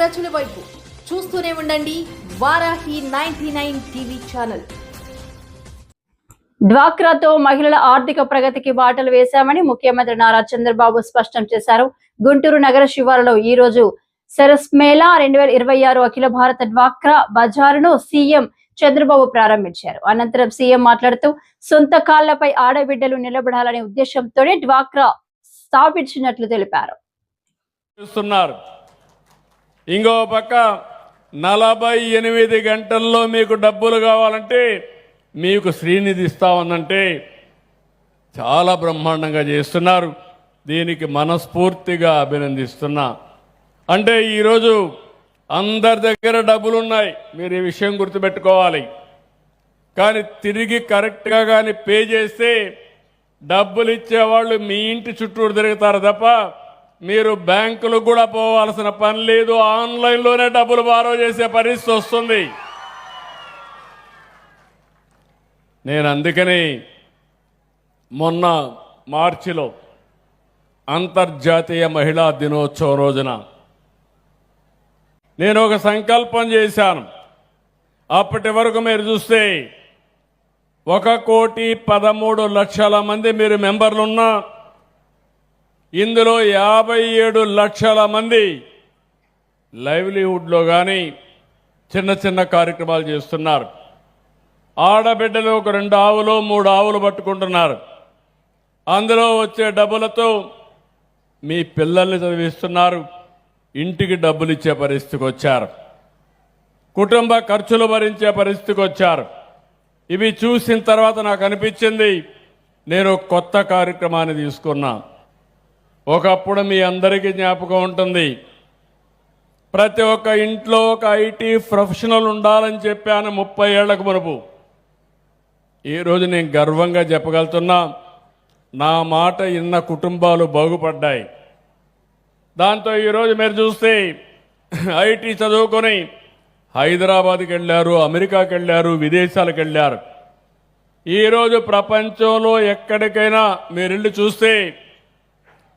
ప్రజల వైపు చూస్తూనే ఉండండి వారాహి 99 టీవీ ఛానల్. డ్వాక్రాతో మహిళల ఆర్థిక ప్రగతికి బాటలు వేశామని ముఖ్యమంత్రి నారా చంద్రబాబు స్పష్టం చేశారు. గుంటూరు నగర శివారులో ఈ రోజు సరస్ మేళా 2026 అఖిల భారత డ్వాక్రా బజారును సీఎం చంద్రబాబు ప్రారంభించారు. అనంతరం సీఎం మాట్లాడుతూ సొంత కాళ్లపై ఆడబిడ్డలు నిలబడాలనే ఉద్దేశంతోనే డ్వాక్రా స్థాపించినట్లు తెలిపారు. ఇంకో పక్క 48 గంటల్లో మీకు డబ్బులు కావాలంటే మీకు శ్రీనిధి ఇస్తామన్నంటే చాలా బ్రహ్మాండంగా చేస్తున్నారు. దీనికి మనస్ఫూర్తిగా అభినందిస్తున్నా. అంటే ఈరోజు అందరి దగ్గర డబ్బులున్నాయి, మీరు ఈ విషయం గుర్తుపెట్టుకోవాలి. కానీ తిరిగి కరెక్ట్గా కానీ పే చేస్తే డబ్బులు ఇచ్చేవాళ్ళు మీ ఇంటి చుట్టూరు తిరుగుతారు తప్ప మీరు బ్యాంకులకు కూడా పోవాల్సిన పని లేదు. ఆన్లైన్లోనే డబ్బులు బారో చేసే పరిస్థితి వస్తుంది. నేను అందుకని మొన్న మార్చిలో అంతర్జాతీయ మహిళా దినోత్సవం రోజున నేను ఒక సంకల్పం చేశాను. అప్పటి వరకు మీరు చూస్తే 1,13,00,000 మంది మీరు మెంబర్లున్నా ఇందులో 57 లక్షల మంది లైవ్లీహుడ్లో కానీ చిన్న చిన్న కార్యక్రమాలు చేస్తున్నారు. ఆడబిడ్డలు ఒక 2 ఆవులు 3 ఆవులు పట్టుకుంటున్నారు. అందులో వచ్చే డబ్బులతో మీ పిల్లల్ని చదివిస్తున్నారు, ఇంటికి డబ్బులు ఇచ్చే పరిస్థితికి వచ్చారు, కుటుంబ ఖర్చులు భరించే పరిస్థితికి వచ్చారు. ఇవి చూసిన తర్వాత నాకు అనిపించింది నేను కొత్త కార్యక్రమాన్ని తీసుకున్నా. ఒకప్పుడు మీ అందరికీ జ్ఞాపకం ఉంటుంది, ప్రతి ఒక్క ఇంట్లో ఒక ఐటీ ప్రొఫెషనల్ ఉండాలని చెప్పాను 30 ఏళ్లకు మునుపు. ఈరోజు నేను గర్వంగా చెప్పగలుగుతున్నా, నా మాట ఇన్న కుటుంబాలు బాగుపడ్డాయి. దాంతో ఈరోజు మీరు చూస్తే ఐటీ చదువుకొని హైదరాబాద్కి వెళ్ళారు, అమెరికాకి వెళ్ళారు, విదేశాలకు వెళ్ళారు. ఈరోజు ప్రపంచంలో ఎక్కడికైనా మీరు వెళ్ళి చూస్తే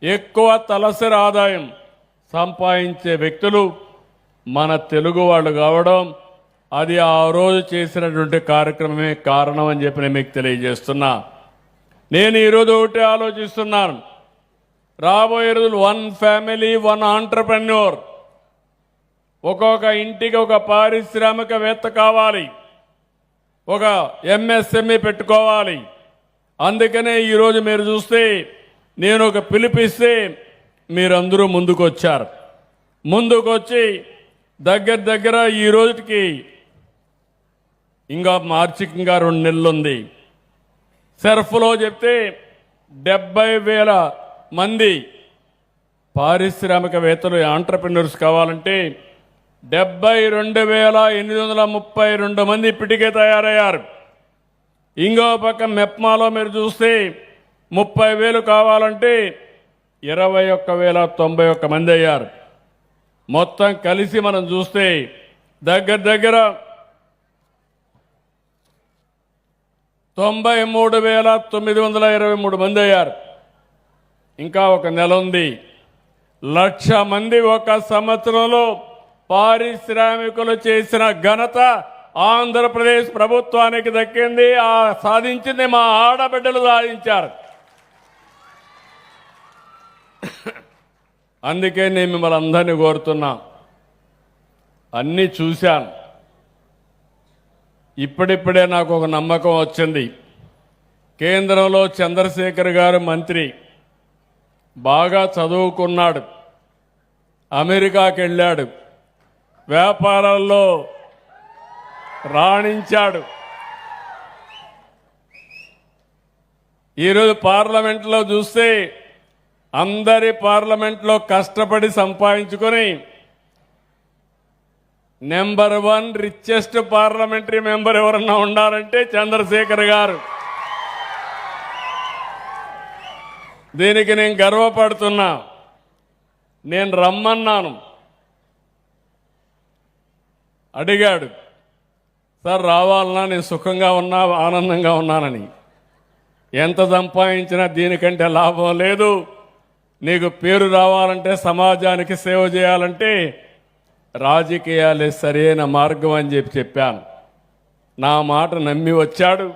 ఎక్కువ తలసరి ఆదాయం సంపాదించే వ్యక్తులు మన తెలుగు వాళ్ళు కావడం, అది ఆ రోజు చేసినటువంటి కార్యక్రమమే కారణం అని చెప్పి నేను మీకు తెలియజేస్తున్నా. నేను ఈరోజు ఒకటి ఆలోచిస్తున్నాను, రాబోయే రోజులు 1 ఫ్యామిలీ 1 ఆంటర్‌ప్రెన్యూర్, ఒక్కొక్క ఇంటికి ఒక పారిశ్రామికవేత్త కావాలి, ఒక ఎంఎస్ఎంఈ పెట్టుకోవాలి. అందుకనే ఈరోజు మీరు చూస్తే నేను ఒక పిలిపిస్తే మీరందరూ ముందుకొచ్చారు. ముందుకొచ్చి దగ్గర ఈ రోజుకి ఇంకా మార్చికి ఇంకా 2 నెలలు ఉంది. సెర్ఫ్లో చెప్తే 70,000 మంది పారిశ్రామికవేత్తలు ఆంటర్‌ప్రెన్యూర్స్ కావాలంటే 72,832 మంది ఇప్పటికే తయారయ్యారు. ఇంకో పక్క మెప్మాలో మీరు చూస్తే 30,000 కావాలంటే 21,091 మంది అయ్యారు. మొత్తం కలిసి మనం చూస్తే దగ్గర 93,923 మంది అయ్యారు. ఇంకా ఒక నెల ఉంది. 1,00,000 మంది ఒక సంవత్సరంలో పారిశ్రామికులు చేసిన ఘనత ఆంధ్రప్రదేశ్ ప్రభుత్వానికి దక్కింది. ఆ సాధించింది మా ఆడబిడ్డలు సాధించారు. అందుకే నేను మిమ్మల్ని అందరినీ కోరుతున్నా, అన్నీ చూశాను. ఇప్పుడిప్పుడే నాకు ఒక నమ్మకం వచ్చింది. కేంద్రంలో చంద్రశేఖర్ గారు మంత్రి, బాగా చదువుకున్నాడు, అమెరికాకి వెళ్ళాడు, వ్యాపారాల్లో రాణించాడు. ఈరోజు పార్లమెంట్లో చూస్తే అందరి పార్లమెంట్లో కష్టపడి సంపాదించుకొని నెంబర్ 1 రిచెస్ట్ పార్లమెంటరీ మెంబర్ ఎవరన్నా ఉన్నారంటే చంద్రశేఖర్ గారు. దీనికి నేను గర్వపడుతున్నా. నేను రమ్మన్నాను, అడిగాడు, సార్ రావాలన్నా నేను సుఖంగా ఉన్నా ఆనందంగా ఉన్నానని. ఎంత సంపాదించినా దీనికంటే లాభం లేదు. నీకు పేరు రావాలంటే, సమాజానికి సేవ చేయాలంటే రాజకీయాలే సరైన మార్గం అని చెప్పాను. నా మాట నమ్మి వచ్చాడు.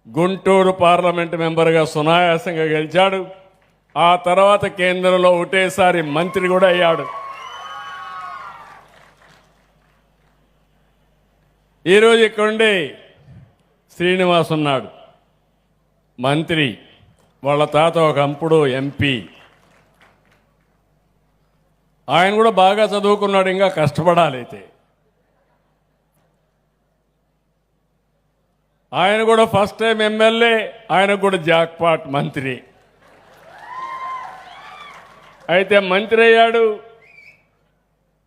గుంటూరు పార్లమెంటు మెంబర్గా సునాయాసంగా గెలిచాడు. ఆ తర్వాత కేంద్రంలో ఒకటేసారి మంత్రి కూడా అయ్యాడు. ఈరోజు ఇక్కడుండే శ్రీనివాస్ ఉన్నాడు, మంత్రి. వాళ్ళ తాత ఒకప్పుడు ఎంపీ. ఆయన కూడా బాగా చదువుకున్నాడు, ఇంకా కష్టపడాలి. అయితే ఆయన కూడా ఫస్ట్ టైం ఎమ్మెల్యే, ఆయనకు కూడా జాక్పాట్ మంత్రి. అయితే మంత్రి అయ్యాడు,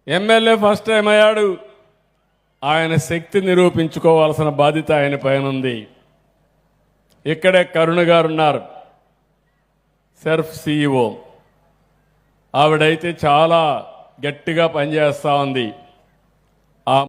ఎమ్మెల్యే ఫస్ట్ టైం అయ్యాడు. ఆయన శక్తి నిరూపించుకోవాల్సిన బాధ్యత ఆయన పైన ఉంది. ఇక్కడే కరుణ గారు ఉన్నారు, సెర్ఫ్ CEO. ఆవిడైతే చాలా గట్టిగా పనిచేస్తూ ఉంది.